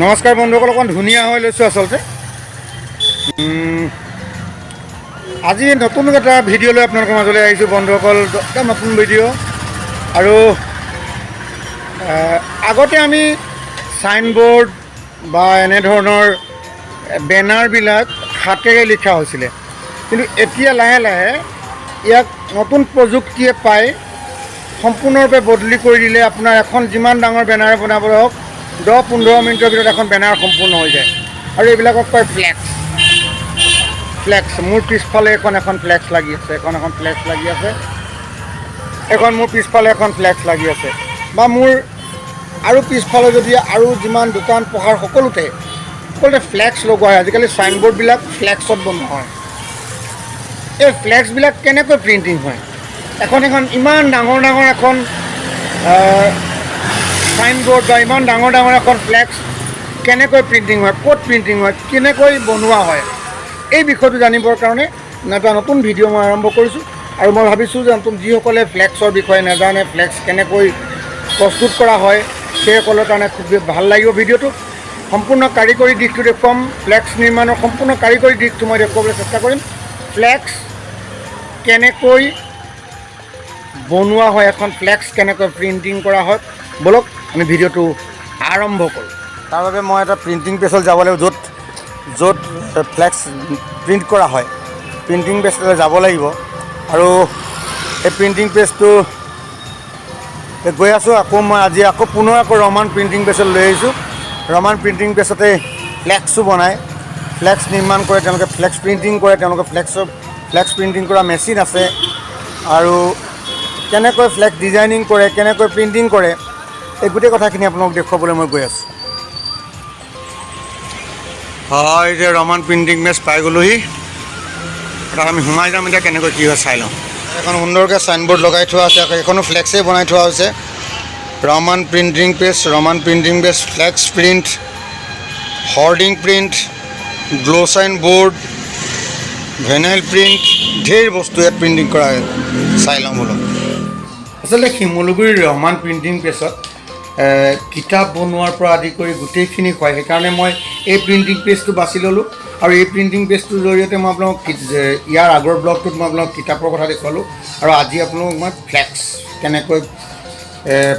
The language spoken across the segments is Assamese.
নমস্কাৰ বন্ধুসকল, অকণ ধুনীয়া হৈ লৈছোঁ আচলতে। আজি নতুন এটা ভিডিঅ' লৈ আপোনালোকৰ মাজলৈ আহিছোঁ বন্ধুসকল, এটা নতুন ভিডিঅ'। আৰু আগতে আমি চাইনবোৰ্ড বা এনেধৰণৰ বেনাৰবিলাক হাতেৰে লিখা হৈছিলে, কিন্তু এতিয়া লাহে লাহে ইয়াক নতুন প্ৰযুক্তিয়ে পাই সম্পূৰ্ণৰূপে বদলি কৰি দিলে। আপোনাৰ এখন যিমান ডাঙৰ বেনাৰে বনাবলৈ হওক 10-15 মিনিটৰ ভিতৰত এখন বেনাৰ সম্পূৰ্ণ হৈ যায়। আৰু এইবিলাকক কয় ফ্লেক্স। মোৰ পিছফালে এখন ফ্লেক্স লাগি আছে, এখন ফ্লেক্স লাগি আছে, মোৰ পিছফালে এখন ফ্লেক্স লাগি আছে। বা মোৰ আৰু পিছফালে যদি আৰু যিমান দোকান পোহাৰ সকলোতে ফ্লেক্স লগোৱা হয়। আজিকালি চাইনবোৰ্ডবিলাক ফ্লেক্সত বনোৱা হয়। এই ফ্লেক্সবিলাক কেনেকৈ প্ৰিণ্টিং হয়? এখন ইমান ডাঙৰ এখন চাইনবোৰ্ড বা ইমান ডাঙৰ এখন ফ্লেক্স কেনেকৈ প্ৰিণ্টিং হয়, ক'ত প্ৰিণ্টিং হয়, কেনেকৈ বনোৱা হয়, এই বিষয়টো জানিবৰ কাৰণে এটা নতুন ভিডিঅ' মই আৰম্ভ কৰিছোঁ। আৰু মই ভাবিছোঁ যে যিসকলে ফ্লেক্সৰ বিষয়ে নাজানে, ফ্লেক্স কেনেকৈ প্ৰস্তুত কৰা হয়, সেইসকলৰ কাৰণে খুব ভাল লাগিব ভিডিঅ'টো। সম্পূৰ্ণ কাৰিকৰী দিশটো দেখুৱাম, ফ্লেক্স নিৰ্মাণৰ সম্পূৰ্ণ কাৰিকৰী দিশটো মই দেখুৱাবলৈ চেষ্টা কৰিম। ফ্লেক্স কেনেকৈ বনোৱা হয়, এখন ফ্লেক্স কেনেকৈ প্ৰিণ্টিং কৰা হয়, বলক আমি ভিডিঅ'টো আৰম্ভ কৰোঁ। তাৰ বাবে মই এটা প্ৰিণ্টিং প্ৰেছত যাব লাগিব, য'ত ফ্লেক্স প্ৰিণ্ট কৰা হয়। প্ৰিণ্টিং প্ৰেছলৈ যাব লাগিব। আৰু এই প্ৰিণ্টিং প্ৰেছটো গৈ আছোঁ। মই আজি পুনৰ ৰমান প্ৰিণ্টিং প্ৰেছত লৈ আহিছোঁ। ৰমান প্ৰিণ্টিং প্ৰেছতে ফ্লেক্সো বনায়, ফ্লেক্স নিৰ্মাণ কৰে তেওঁলোকে, ফ্লেক্স প্ৰিণ্টিং কৰে তেওঁলোকে। ফ্লেক্স প্ৰিণ্টিং কৰা মেচিন আছে। আৰু কেনেকৈ ফ্লেক্স ডিজাইনিং কৰে, কেনেকৈ প্ৰিণ্টিং কৰে, এই গোটেই কথাখিনি আপোনালোকক দেখুৱাবলৈ মই গৈ আছোঁ। হয়, এতিয়া ৰমান প্ৰিণ্টিং প্ৰেছ পাই গ'লোহি। তাত আমি সোমাই যাম এতিয়া, কেনেকৈ কি হয় চাই লওঁ। এখন সুন্দৰকৈ চাইনবোৰ্ড লগাই থোৱা আছে, এইখনো ফ্লেক্সেই বনাই থোৱা হৈছে। Raman printing press, flex print, hoarding print, glow sign board, vinyl print, ঢেৰ বস্তু ইয়াত প্ৰিণ্টিং কৰা হয়। চাই লওঁ বোলো। আচলতে শিমলুগুৰিৰ ৰমান প্ৰিণ্টিং প্ৰেছত কিতাপ বনোৱাৰ পৰা আদি কৰি গোটেইখিনি হয়। সেইকাৰণে মই এই প্ৰিণ্টিং প্ৰেছটো বাছি ল'লোঁ। আৰু এই প্ৰিণ্টিং প্ৰেছটোৰ জৰিয়তে মই আপোনালোকক ইয়াৰ আগৰ ব্লগটোত মই আপোনালোকক কিতাপৰ কথা দেখুৱালোঁ। আৰু আজি আপোনালোকক মই ফ্লেক্স কেনেকৈ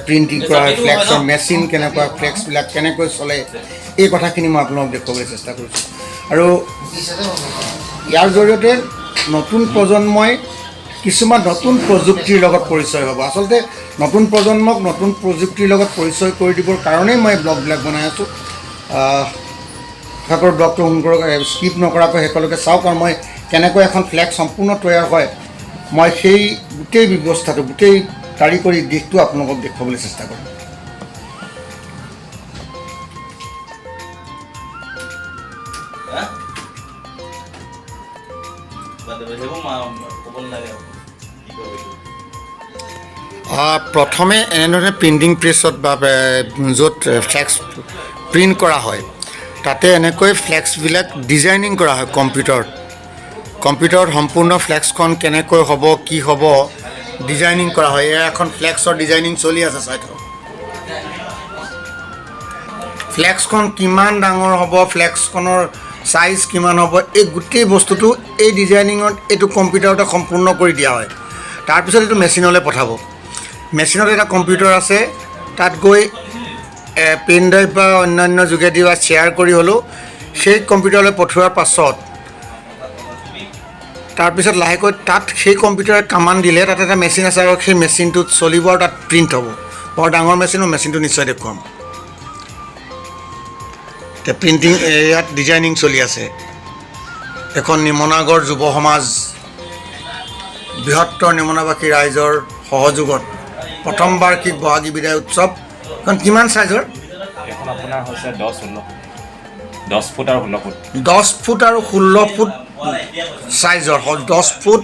প্ৰিণ্টিং কৰা হয়, ফ্লেক্সৰ মেচিন কেনেকুৱা, ফ্লেক্সবিলাক কেনেকৈ চলে, এই কথাখিনি মই আপোনালোকক দেখুৱাবলৈ চেষ্টা কৰিছোঁ। আৰু ইয়াৰ জৰিয়তে নতুন প্ৰজন্মই কিছুমান নতুন প্ৰযুক্তিৰ লগত পৰিচয় হ'ব। আচলতে নতুন প্ৰজন্মক নতুন প্ৰযুক্তিৰ লগত পৰিচয় কৰি দিবৰ কাৰণেই মই ব্লগবিলাক বনাই আছোঁ। শেষৰ ব্লগটো স্কিপ নকৰাকৈ শেষলৈকে চাওক। আৰু মই কেনেকৈ এখন ফ্লেক্স সম্পূৰ্ণ তৈয়াৰ হয়, মই সেই গোটেই ব্যৱস্থাটো, গোটেই কাৰিকৰী দিশটো আপোনালোকক দেখুৱাবলৈ চেষ্টা কৰিম। প্ৰথমে এনেধৰণে প্ৰিণ্টিং প্ৰেছত বা য'ত ফ্লেক্স প্ৰিণ্ট কৰা হয়, তাতে এনেকৈ ফ্লেক্সবিলাক ডিজাইনিং কৰা হয় কম্পিউটাৰত সম্পূৰ্ণ ফ্লেক্সখন কেনেকৈ হ'ব, কি হ'ব, ডিজাইনিং কৰা হয়। এয়া এখন ফ্লেক্সৰ ডিজাইনিং চলি আছে, চাই থাকক। ফ্লেক্সখন কিমান ডাঙৰ হ'ব, ফ্লেক্সখনৰ চাইজ কিমান হ'ব, এই গোটেই বস্তুটো এই ডিজাইনিঙত এইটো কম্পিউটাৰতে সম্পূৰ্ণ কৰি দিয়া হয়। তাৰপিছত এইটো মেচিনলৈ পঠাব। মেচিনত এটা কম্পিউটাৰ আছে, তাত গৈ পেন ড্ৰাইভ বা অন্যান্য যোগেদি বা শ্বেয়াৰ কৰি হ'লেও সেই কম্পিউটাৰলৈ পঠোৱাৰ পাছত তাৰপিছত লাহেকৈ তাত সেই কম্পিউটাৰে কামাণ্ড দিলে তাত এটা মেচিন আছে, আৰু সেই মেচিনটোত চলিব আৰু তাত প্ৰিণ্ট হ'ব। বৰ ডাঙৰ মেচিনটো নিশ্চয় দেখুৱাম। এতিয়া প্ৰিণ্টিং ইয়াত ডিজাইনিং চলি আছে। এখন নিমনাগড় যুৱ সমাজ, বৃহত্তৰ নিমনাবাসী ৰাইজৰ সহযোগত প্ৰথম বাৰ্ষিক বহাগী বিদায় উৎসৱ। এখন কিমান চাইজৰ? এখন আপোনাৰ হৈছে 10 ফুট আৰু 16 ফুট। 10 ফুট আৰু 16 ফুট চাইজৰ, 10 ফুট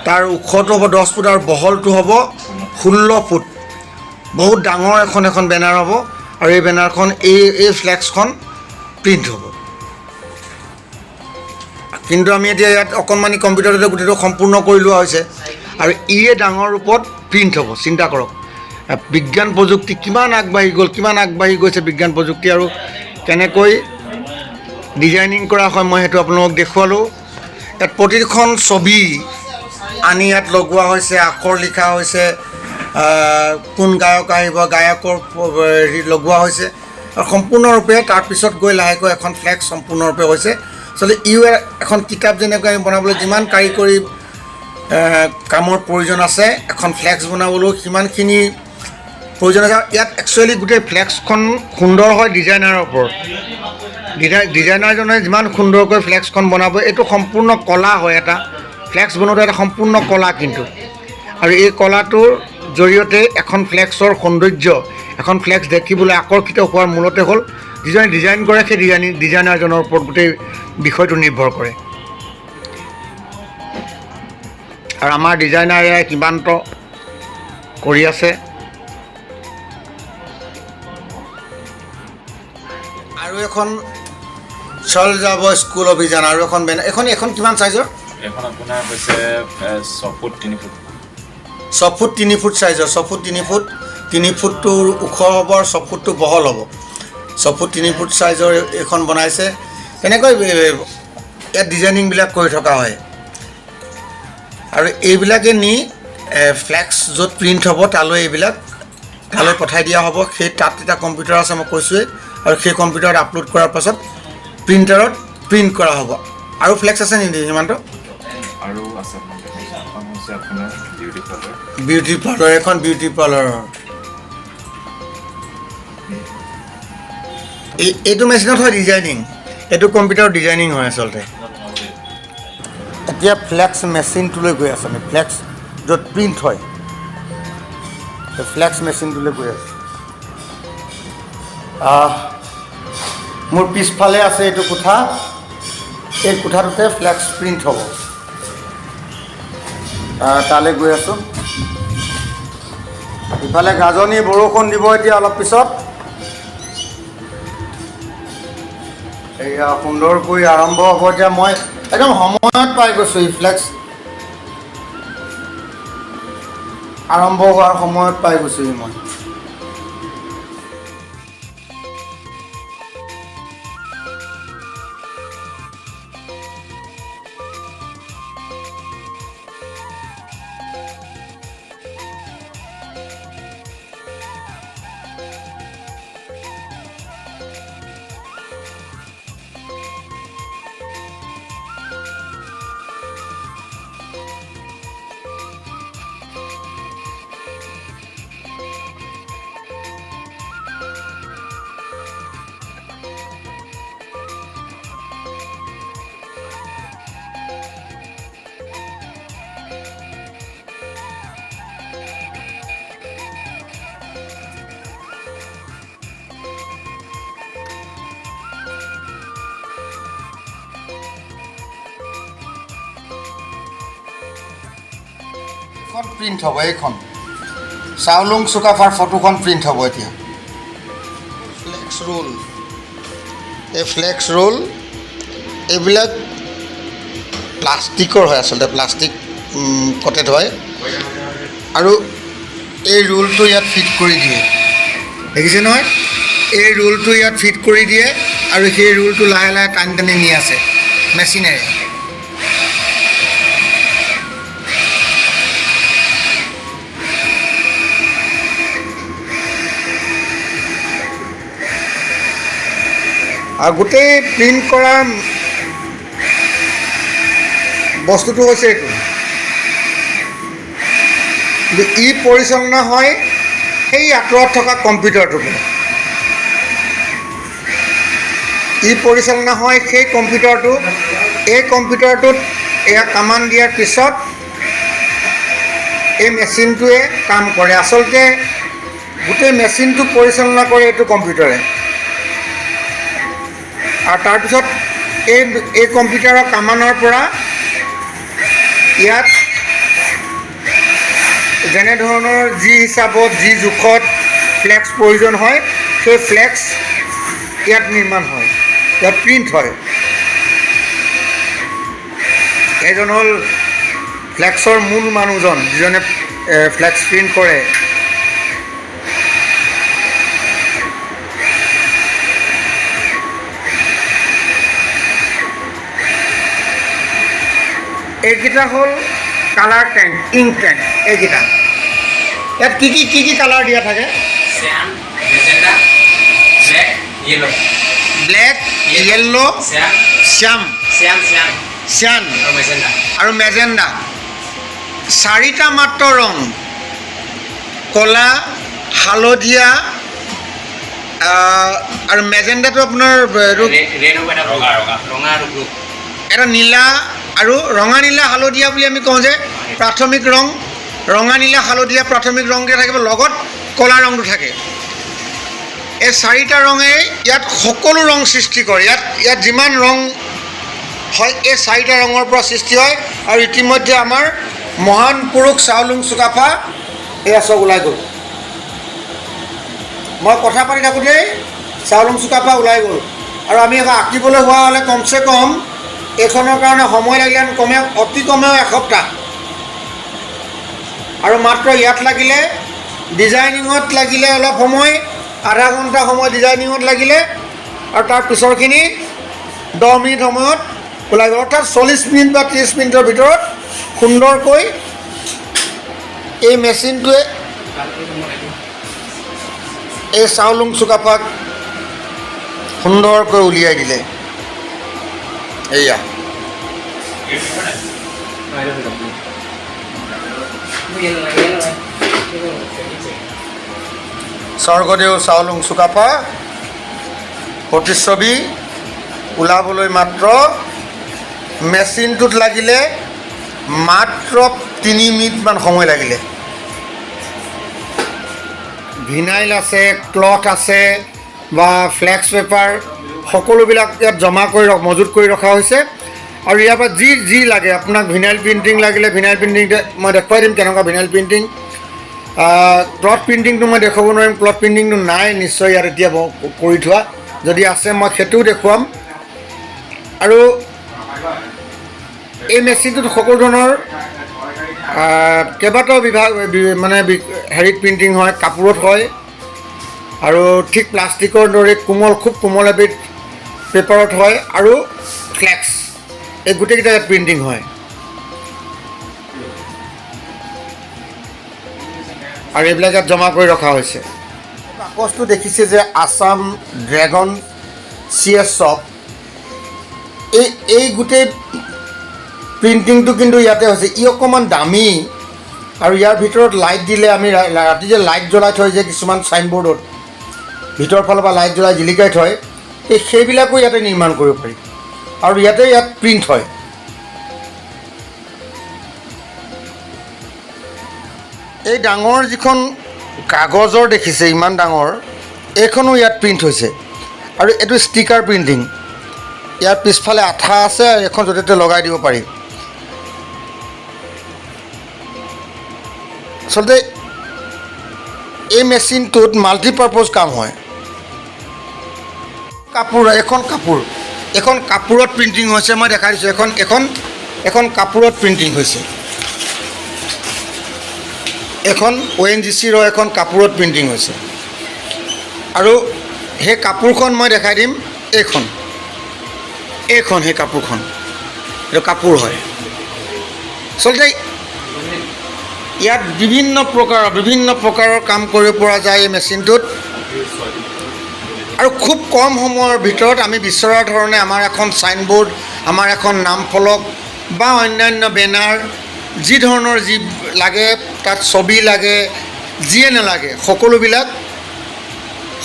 তাৰ ওখটো হ'ব 10 ফুট আৰু বহলটো হ'ব 16 ফুট। বহুত ডাঙৰ এখন বেনাৰ হ'ব। আৰু এই বেনাৰখন এই ফ্লেক্সখন প্ৰিণ্ট হ'ব। কিন্তু আমি এতিয়া ইয়াত অকণমানি কম্পিউটাৰতে গোটেইটো সম্পূৰ্ণ কৰি লোৱা হৈছে। আৰু ইয়ে ডাঙৰ ৰূপত প্ৰিণ্ট হ'ব, চিন্তা কৰক। বিজ্ঞান প্ৰযুক্তি কিমান আগবাঢ়ি গৈছে বিজ্ঞান প্ৰযুক্তি আৰু কেনেকৈ ডিজাইনিং কৰা হয় মই সেইটো আপোনালোকক দেখুৱালোঁ। ইয়াত প্ৰতিখন ছবি আনি ইয়াত লগোৱা হৈছে, আখৰ লিখা হৈছে, কোন গায়ক আহিব গায়কৰ হেৰি লগোৱা হৈছে আৰু সম্পূৰ্ণৰূপে তাৰপিছত গৈ লাহেকৈ এখন ফ্লেক্স সম্পূৰ্ণৰূপে হৈছে। আচলতে এখন কিতাপ যেনেকৈ আমি বনাবলৈ যিমান কাৰিকৰী কামৰ প্ৰয়োজন আছে এখন ফ্লেক্স বনাবলৈও সিমানখিনি প্ৰয়োজন আছে। ইয়াত একচুৱেলি গোটেই ফ্লেক্সখন সুন্দৰ হয় ডিজাইনাৰৰ ওপৰত। ডিজাইনাৰজনে যিমান সুন্দৰকৈ ফ্লেক্সখন বনাব এইটো সম্পূৰ্ণ কলা হয়। এটা ফ্লেক্স বনোৱাটো এটা সম্পূৰ্ণ কলা কিন্তু, আৰু এই কলাটোৰ জৰিয়তে এখন ফ্লেক্সৰ সৌন্দৰ্য, এখন ফ্লেক্স দেখিবলৈ আকৰ্ষিত হোৱাৰ মূলতে হ'ল যিজনে ডিজাইন কৰে সেই ডিজাইনাৰজনৰ ওপৰত গোটেই বিষয়টো নিৰ্ভৰ কৰে। আৰু আমাৰ ডিজাইনাৰে কিমান্ত কৰি আছে। আৰু এখন চল যাব স্কুল অভিযান আৰু এখন কিমান চাইজৰ? এখন আপোনাৰ হৈছে 6 ফুট 3 ফুট 6 ফুট 3 ফুট চাইজৰ। 6 ফুট 3 ফুটটোৰ ওখ হ'ব আৰু 6 ফুটটো বহল হ'ব। 6 ফুট 3 ফুট চাইজৰ এখন বনাইছে। তেনেকৈ ইয়াত ডিজাইনিংবিলাক কৰি থকা হয় আৰু এইবিলাকে নি ফ্লেক্স য'ত প্ৰিণ্ট হ'ব তালৈ পঠাই দিয়া হ'ব। সেই তাত এটা কম্পিউটাৰ আছে মই কৈছোঁৱেই, আৰু সেই কম্পিউটাৰত আপলোড কৰাৰ পাছত প্ৰিণ্টাৰত প্ৰিণ্ট কৰা হ'ব। আৰু ফ্লেক্স আছে নেকি সিমান্ত? আৰু আছে এখন হৈছে আপোনাৰ বিউটি পাৰ্লাৰ। এখন বিউটি পাৰ্লাৰৰ এইটো মেচিনত হয় ডিজাইনিং, এইটো কম্পিউটাৰত ডিজাইনিং হয় আচলতে। এতিয়া ফ্লেক্স মেচিনটোলৈ গৈ আছে, ফ্লেক্স য'ত প্ৰিণ্ট হয় ফ্লেক্স মেচিনটোলৈ গৈ আছে। মোৰ পিছফালে আছে এইটো কোঠা, এই কোঠাটোতে ফ্লেক্স প্ৰিণ্ট হ'ব। তালৈ গৈ আছোঁ। ইফালে গাজনি বৰষুণ দিব এতিয়া অলপ পিছত। এয়া সুন্দৰকৈ আৰম্ভ হ'ব। এতিয়া মই একদম সময়ত পাই গৈছোঁ। এই ফ্লেক্স আৰম্ভ হোৱাৰ সময়ত পাই গৈছোঁহি মই। এখন প্ৰিণ্ট হ'ব। এইখন চাওলুং চুকাফাৰ ফটোখন প্ৰিণ্ট হ'ব এতিয়া। ফ্লেক্স ৰোল, এই ফ্লেক্স ৰোল এইবিলাক প্লাষ্টিকৰ হয় আচলতে, প্লাষ্টিক কটেড হয় আৰু এই ৰোলটো ইয়াত ফিট কৰি দিয়ে। দেখিছে নহয়? এই ৰোলটো ইয়াত ফিট কৰি দিয়ে আৰু সেই ৰোলটো লাহে লাহে টানি নি আছে মেচিনেৰে। আৰু গোটেই প্ৰিণ্ট কৰা বস্তুটো হৈছে এইটো, কিন্তু ই পৰিচালনা হয় সেই আঁতৰত থকা কম্পিউটাৰটোৰ পৰা। ই পৰিচালনা হয় সেই কম্পিউটাৰটো। এই কম্পিউটাৰটোত এয়া কামাণ্ড দিয়াৰ পিছত এই মেচিনটোৱে কাম কৰে। আচলতে গোটেই মেচিনটো পৰিচালনা কৰে এইটো কম্পিউটাৰে। আৰু তাৰপিছত এই কম্পিউটাৰৰ কামানৰ পৰা ইয়াত যেনেধৰণৰ যি হিচাপত যি জোখত ফ্লেক্স প্ৰয়োজন হয় সেই ফ্লেক্স ইয়াত নিৰ্মাণ হয়, ইয়াত প্ৰিণ্ট হয়। এইজন হ'ল ফ্লেক্সৰ মূল মানুহজন, যিজনে ফ্লেক্স প্ৰিণ্ট কৰে। এইকেইটা হ'ল কালাৰ টেংক, ইংক টেংক এইকেইটা। ইয়াত কি কালাৰ দিয়া থাকে? Cyan, magenta, black, yellow. Black, yellow', Cyan, Shyam, cyan, চিয়ান atau magenta. আৰু মেজেণ্ডা। চাৰিটা মাত্ৰ ৰং, ক'লা, হালধীয়া আৰু মেজেণ্ডাটো আপোনাৰ এইটো Red apa ada ronga, ronga atau blue. এটা নীলা আৰু ৰঙা নীলা হালধীয়া বুলি আমি কওঁ যে প্ৰাথমিক ৰং, ৰঙা নীলা হালধীয়া প্ৰাথমিক ৰংকেইটা থাকিব, লগত ক'লা ৰংটো থাকে। এই চাৰিটা ৰঙেই ইয়াত সকলো ৰং সৃষ্টি কৰে। ইয়াত যিমান ৰং হয় এই চাৰিটা ৰঙৰ পৰা সৃষ্টি হয়। আৰু ইতিমধ্যে আমাৰ মহান পুৰুষ চাওলুং চুকাফা এয়া চব ওলাই গ'ল। মই কথা পাতি থাকোঁতেই চাওলুং চুকাফা ওলাই গ'ল। আৰু আমি আকৌ আঁকিবলৈ হোৱা হ'লে কমচে কম এইখনৰ কাৰণে সময় লাগিলে অতি কমেও এসপ্তাহ। আৰু মাত্ৰ ইয়াত লাগিলে ডিজাইনিঙত লাগিলে অলপ সময়, আধা ঘণ্টা সময় ডিজাইনিঙত লাগিলে, আৰু তাৰ পিছৰখিনি 10 মিনিট সময়ত ওলাই গ'ল। অৰ্থাৎ 40 মিনিট বা 30 মিনিটৰ ভিতৰত সুন্দৰকৈ এই মেচিনটোৱে এই চাওলুং চুকাফাক সুন্দৰকৈ উলিয়াই দিলে। এয়া স্বৰ্গদেউ চাওলুং চুকাফা প্ৰতিচ্ছবি ওলাবলৈ মাত্ৰ মেচিনটোত লাগিলে মাত্ৰ 3 মিনিটমান সময় লাগিলে। ভিনাইল আছে, ক্লথ আছে বা ফ্লেক্স পেপাৰ সকলোবিলাক ইয়াত জমা কৰি মজুত কৰি ৰখা হৈছে। আৰু ইয়াৰ পৰা যি লাগে আপোনাক, ভিনাইল প্ৰিণ্টিং লাগিলে ভিনাইল প্ৰিণ্টিং মই দেখুৱাই দিম কেনেকুৱা ভিনাইল প্ৰিণ্টিং। ক্লথ প্ৰিণ্টিংটো মই দেখুৱাব নোৱাৰিম, ক্লথ প্ৰিণ্টিংটো নাই নিশ্চয় ইয়াত এতিয়া কৰি থোৱা, যদি আছে মই সেইটোও দেখুৱাম। আৰু এই মেচিনটোত সকলো ধৰণৰ কেইবাটাও বিভাগ মানে হেৰিত প্ৰিণ্টিং হয়, কাপোৰত হয়, আৰু ঠিক প্লাষ্টিকৰ দৰে খুব কোমল এবিধ পেপাৰত হয়, আৰু ফ্লেক্স, এই গোটেইকেইটা ইয়াত প্ৰিণ্টিং হয়। আৰু এইবিলাক ইয়াত জমা কৰি ৰখা হৈছে। বাকচটো দেখিছে যে আছাম ড্ৰেগন CS শ্বপ, এই গোটেই প্ৰিণ্টিংটো কিন্তু ইয়াতে হৈছে। ই অকণমান দামী, আৰু ইয়াৰ ভিতৰত লাইট দিলে, আমি ৰাতি যে লাইট জ্বলাই থয় যে কিছুমান চাইনবোৰ্ডত ভিতৰৰ ফালৰ পৰা লাইট জ্বলাই জিলিকাই থয়, সেইবিলাকো ইয়াতে নিৰ্মাণ কৰিব পাৰি। আৰু ইয়াত প্ৰিণ্ট হয়। এই ডাঙৰ যিখন কাগজৰ দেখিছে ইমান ডাঙৰ, এইখনো ইয়াত প্ৰিণ্ট হৈছে। আৰু এইটো ষ্টিকাৰ প্ৰিণ্টিং, ইয়াৰ পিছফালে আঠা আছে, আৰু এখন য'তে ত'তে লগাই দিব পাৰি। আচলতে এই মেচিনটোত মাল্টিপাৰ্পজ কাম হয়। এখন কাপোৰত প্ৰিণ্টিং হৈছে, মই দেখাই দিছোঁ। এখন কাপোৰত প্ৰিণ্টিং হৈছে। এখন ONGCৰ এখন কাপোৰত প্ৰিণ্টিং হৈছে। আৰু সেই কাপোৰখন মই দেখাই দিম। এইখন সেই কাপোৰখন, এইটো কাপোৰ হয়। আচলতে ইয়াত বিভিন্ন প্ৰকাৰৰ কাম কৰিব পৰা যায় এই মেচিনটোত। আৰু খুব কম সময়ৰ ভিতৰত আমি বিচৰা ধৰণে আমাৰ এখন চাইনবোৰ্ড, আমাৰ এখন নাম ফলক বা অন্যান্য বেনাৰ, যি ধৰণৰ যি লাগে, তাত ছবি লাগে, যিয়ে নালাগে, সকলোবিলাক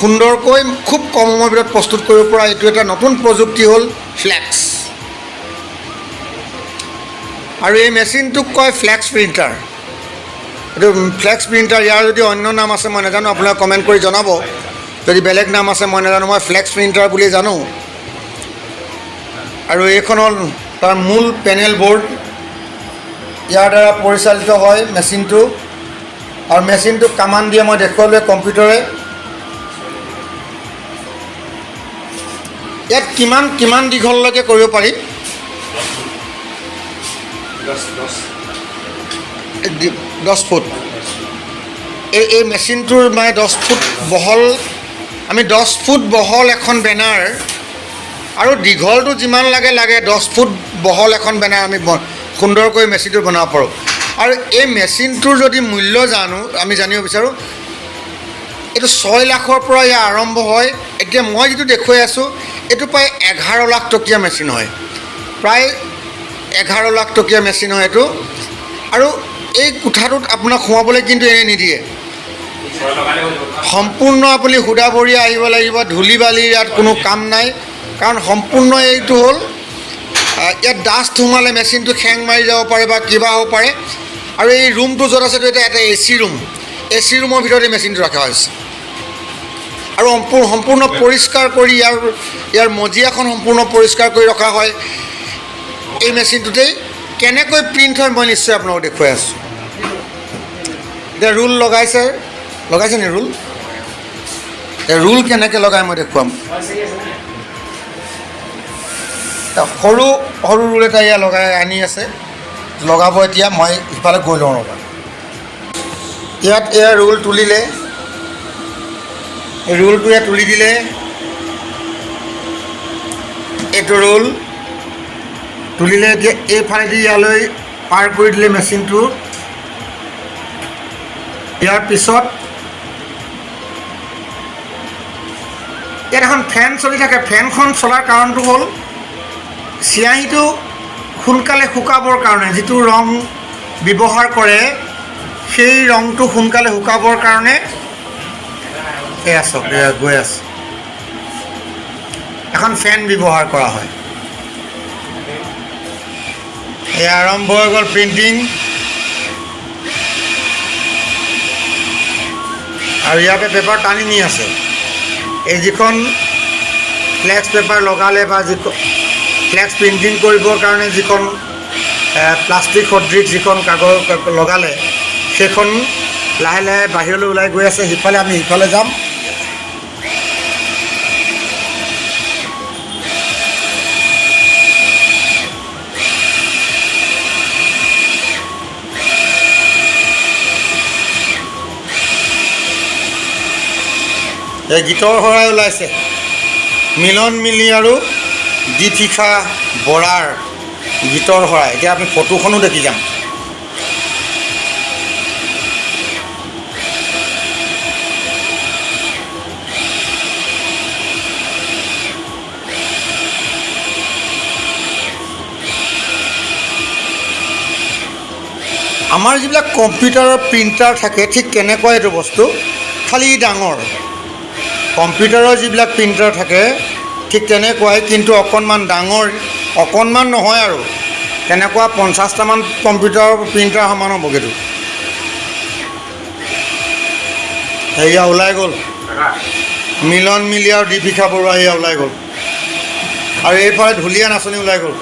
সুন্দৰকৈ খুব কম সময়ৰ ভিতৰত প্ৰস্তুত কৰিব পৰা এইটো এটা নতুন প্ৰযুক্তি হ'ল ফ্লেক্স। আৰু এই মেচিনটোক কয় ফ্লেক্স প্ৰিণ্টাৰ। এইটো ফ্লেক্স প্ৰিণ্টাৰ, ইয়াৰ যদি অন্য নাম আছে মই নাজানো, আপোনালোকে কমেণ্ট কৰি জনাব। যদি বেলেগ নাম আছে মই নাজানো, মই ফ্লেক্স প্ৰিণ্টাৰ বুলি জানো। আৰু এইখন হ'ল তাৰ মূল পেনেল বৰ্ড, ইয়াৰ দ্বাৰা পৰিচালিত হয় মেচিনটো। আৰু মেচিনটোক কামান দিয়ে মই দেখুৱালোৱে কম্পিউটাৰে। ইয়াত কিমান দীঘললৈকে কৰিব পাৰি? 10 ফুট। এই মেচিনটোৰ মানে 10 ফুট বহল, আমি 10 ফুট বহল এখন বেনাৰ, আৰু দীঘলটো যিমান লাগে 10 ফুট বহল এখন বেনাৰ আমি সুন্দৰকৈ মেচিনটো বনাব পাৰোঁ। আৰু এই মেচিনটোৰ যদি মূল্য আমি জানিব বিচাৰোঁ, এইটো 6 লাখৰ পৰা ইয়াৰ আৰম্ভ হয়। এতিয়া মই যিটো দেখুৱাই আছোঁ এইটো প্ৰায় 11 লাখ টকীয়া মেচিন হয়, প্ৰায় 11 লাখ টকীয়া মেচিন হয় এইটো। আৰু এই কোঠাটোত আপোনাক সোমাবলৈ কিন্তু এনে নিদিয়ে, সম্পূৰ্ণ আপুনি সুদা ভৰি আহিব লাগিব। ধূলি বালিৰ ইয়াত কোনো কাম নাই, কাৰণ সম্পূৰ্ণ এইটো হ'ল ইয়াত ডাষ্ট সোমালে মেচিনটো খেং মাৰি যাব পাৰে বা কিবা হ'ব পাৰে। আৰু এই ৰুমটো য'ত আছে এটা AC ৰুম, AC ৰুমৰ ভিতৰত এই মেচিনটো ৰখা হৈছে। আৰু সম্পূৰ্ণ পৰিষ্কাৰ কৰি ইয়াৰ মজিয়াখন সম্পূৰ্ণ পৰিষ্কাৰ কৰি ৰখা হয় এই মেচিনটোতেই। কেনেকৈ প্ৰিণ্ট হয় মই নিশ্চয় আপোনালোকক দেখুৱাই আছোঁ। এতিয়া ৰুল লগাইছে নি ৰুল? ৰুল কেনেকৈ লগাই মই দেখুৱাম। সৰু সৰু ৰুল এটা ইয়াত লগাই আনি আছে, লগাব। এতিয়া মই ইফালে গৈ লওঁ ৰ'বা। ইয়াত এয়া ৰুল তুলিলে, ৰুলটো ইয়াত তুলি দিলে। এইটো ৰুল তুলিলে। এতিয়া এইফালেদি ইয়ালৈ পাৰ কৰি দিলে মেচিনটো। ইয়াৰ পিছত ইয়াত এখন ফেন চলি থাকে। ফেনখন চলাৰ কাৰণটো হ'ল চিয়াহীটো সোনকালে শুকাবৰ কাৰণে। যিটো ৰং ব্যৱহাৰ কৰে সেই ৰংটো সোনকালে শুকাবৰ কাৰণে এয়া চাওক, এয়া গৈ আছে, এখন ফেন ব্যৱহাৰ কৰা হয়। এয়া আৰম্ভ হৈ গ'ল প্ৰিণ্টিং। আৰু ইয়াতে পেপাৰ টানি নি আছে। এই যিখন ফ্লেক্স পেপাৰ লগালে বা যিখন ফ্লেক্স প্ৰিণ্টিং কৰিবৰ কাৰণে যিখন প্লাষ্টিক সদৃশ যিখন কাগজ লগালে সেইখন লাহে লাহে বাহিৰলৈ ওলাই গৈ আছে। আমি সিফালে যাম। এই গীতৰ শৰাই ওলাইছে, মিলন মিলি আৰু দীপিকা বৰাৰ গীতৰ শৰাই। এতিয়া আমি ফটোখনো দেখি যাম। আমাৰ যিবিলাক কম্পিউটাৰৰ প্ৰিণ্টাৰ থাকে ঠিক তেনেকুৱা এইটো বস্তু, খালি ডাঙৰ। কম্পিউটাৰৰ যিবিলাক প্ৰিণ্টাৰ থাকে ঠিক তেনেকুৱাই, কিন্তু অকণমান ডাঙৰ, অকণমান নহয় আৰু তেনেকুৱা 50টামান কম্পিউটাৰৰ প্ৰিণ্টাৰ সমান হ'ব। কিন্তু সেয়া ওলাই গ'ল, মিলন মিলি আৰু দীপিকা বৰুৱা সেয়া ওলাই গ'ল। আৰু এইফালে ঢুলীয়া নাচনী ওলাই গ'ল।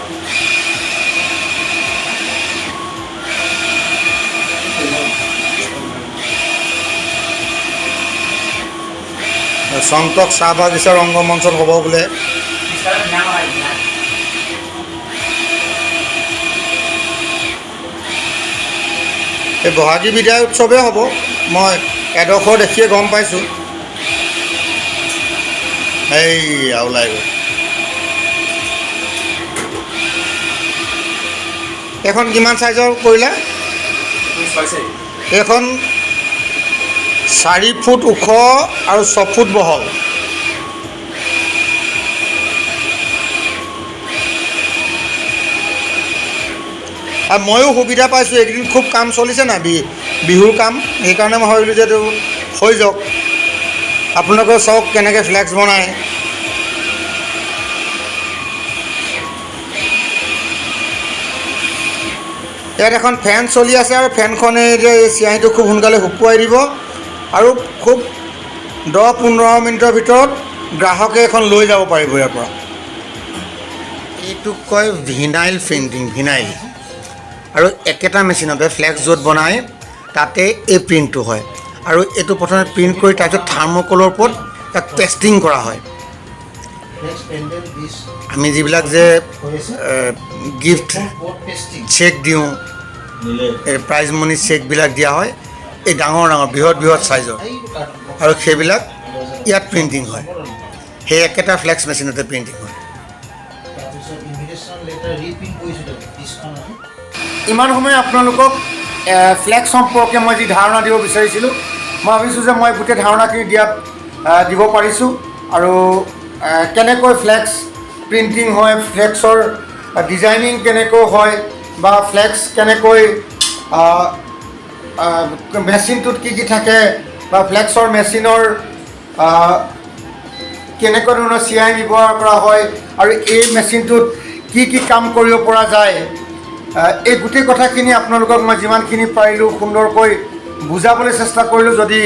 সন্তক চাহ বাগিচাৰ ৰংগমঞ্চত হ'ব বোলে। এই বহাগী বিদায় উৎসৱে হ'ব, মই এডোখৰ দেখিয়ে গম পাইছোঁ। এইয়া ওলাই গ'ল। এইখন কিমান চাইজৰ কৰিলে? এইখন 4 ফুট ওখ আৰু 6 ফুট বহল। আৰু ময়ো সুবিধা পাইছোঁ, এইকেইদিন খুব কাম চলিছে না, বিহুৰ কাম, সেইকাৰণে মই ভাবিলোঁ যে এইটো হৈ যাওক। আপোনালোকে চাওক কেনেকৈ ফ্লেক্স বনায়। ইয়াত এখন ফেন চলি আছে, আৰু ফেনখনে যে এই চিয়াহীটো খুব সোনকালে শুকুৱাই দিব। আৰু খুব 10-15 মিনিটৰ ভিতৰত গ্ৰাহকে এখন লৈ যাব পাৰিব ইয়াৰ পৰা। এইটোক কয় ভিনাইল প্ৰিণ্টিং, ভিনাইল। আৰু একেটা মেচিনতে ফ্লেক্স য'ত বনায় তাতে এই প্ৰিণ্টটো হয়। আৰু এইটো প্ৰথমে প্ৰিণ্ট কৰি তাৰপিছত থাৰ্ম'কলৰ ওপৰত তাক টেষ্টিং কৰা হয়। আমি যিবিলাক যে গিফ্ট চেক দিওঁ, এই প্ৰাইজ মনি চেকবিলাক দিয়া হয়, এই ডাঙৰ ডাঙৰ বৃহৎ চাইজৰ, আৰু সেইবিলাক ইয়াত প্ৰিণ্টিং হয়। সেই একেটা ফ্লেক্স মেচিনতে প্ৰিণ্টিং হয়। ইমান সময় আপোনালোকক ফ্লেক্স সম্পৰ্কে মই যি ধাৰণা দিব বিচাৰিছিলোঁ, মই ভাবিছোঁ যে মই গোটেই ধাৰণাখিনি দিব পাৰিছোঁ। আৰু কেনেকৈ ফ্লেক্স প্ৰিণ্টিং হয়, ফ্লেক্সৰ ডিজাইনিং কেনেকৈ হয়, বা ফ্লেক্স কেনেকৈ মেচিনটোত কি কি থাকে, বা ফ্লেক্সৰ মেচিনৰ কেনেকুৱা ধৰণৰ চিয়াই ব্যৱহাৰ কৰা হয়, আৰু এই মেচিনটোত কি কি কাম কৰিব পৰা যায়, এই গোটেই কথাখিনি আপোনালোকক মই যিমানখিনি পাৰিলোঁ সুন্দৰকৈ বুজাবলৈ চেষ্টা কৰিলোঁ। যদি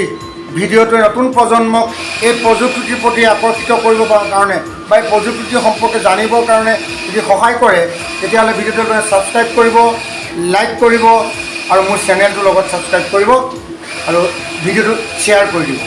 ভিডিঅ'টোৱে নতুন প্ৰজন্মক এই প্ৰযুক্তিৰ প্ৰতি আকৰ্ষিত কৰিব কাৰণে বা এই প্ৰযুক্তি সম্পৰ্কে জানিবৰ কাৰণে যদি সহায় কৰে, তেতিয়াহ'লে ভিডিঅ'টো ছাবস্ক্ৰাইব কৰিব, লাইক কৰিব, আৰু মোৰ চেনেলটোৰ লগত ছাবস্ক্ৰাইব কৰিব, আৰু ভিডিঅ'টো শ্বেয়াৰ কৰি দিব।